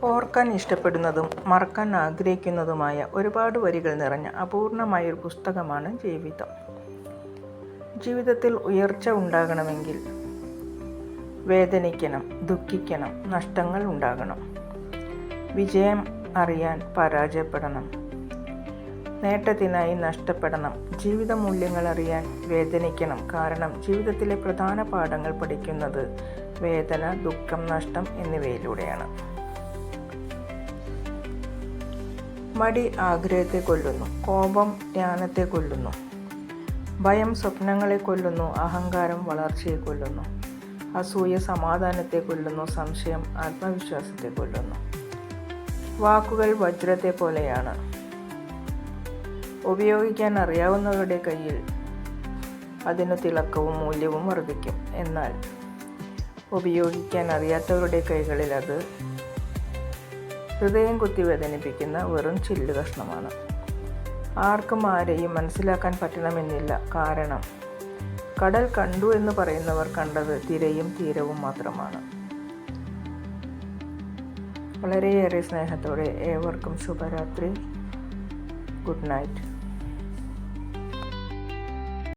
ഓർക്കാൻ ഇഷ്ടപ്പെടുന്നതും മറക്കാൻ ആഗ്രഹിക്കുന്നതുമായ ഒരുപാട് വരികൾ നിറഞ്ഞ അപൂർണമായൊരു പുസ്തകമാണ് ജീവിതം. ജീവിതത്തിൽ ഉയർച്ച ഉണ്ടാകണമെങ്കിൽ വേദനിക്കണം, ദുഃഖിക്കണം, നഷ്ടങ്ങൾ ഉണ്ടാകണം. വിജയം അറിയാൻ പരാജയപ്പെടണം, നേട്ടത്തിനായി നഷ്ടപ്പെടണം. ജീവിത മൂല്യങ്ങൾ അറിയാൻ വേദനിക്കണം. കാരണം ജീവിതത്തിലെ പ്രധാന പാഠങ്ങൾ പഠിക്കുന്നത് വേദന, ദുഃഖം, നഷ്ടം എന്നിവയിലൂടെയാണ്. മടി ആഗ്രഹത്തെ കൊല്ലുന്നു, കോപം ജ്ഞാനത്തെ കൊല്ലുന്നു, ഭയം സ്വപ്നങ്ങളെ കൊല്ലുന്നു, അഹങ്കാരം വളർച്ചയെ കൊല്ലുന്നു, അസൂയ സമാധാനത്തെ കൊല്ലുന്നു, സംശയം ആത്മവിശ്വാസത്തെ കൊല്ലുന്നു. വാക്കുകൾ വജ്രത്തെ പോലെയാണ്. ഉപയോഗിക്കാൻ അറിയാവുന്നവരുടെ കയ്യിൽ അതിന് തിളക്കവും മൂല്യവും വർദ്ധിക്കും. എന്നാൽ ഉപയോഗിക്കാൻ അറിയാത്തവരുടെ കൈകളിൽ അത് ഹൃദയം കുത്തി വേദനിപ്പിക്കുന്ന വെറും ചില്ല് കഷ്ണമാണ്. ആർക്കും ആരെയും മനസ്സിലാക്കാൻ പറ്റണമെന്നില്ല. കാരണം കടൽ കണ്ടു എന്ന് പറയുന്നവർ കണ്ടത് തിരയും തീരവും മാത്രമാണ്. വളരെയേറെ സ്നേഹത്തോടെ ഏവർക്കും ശുഭരാത്രി. Good night.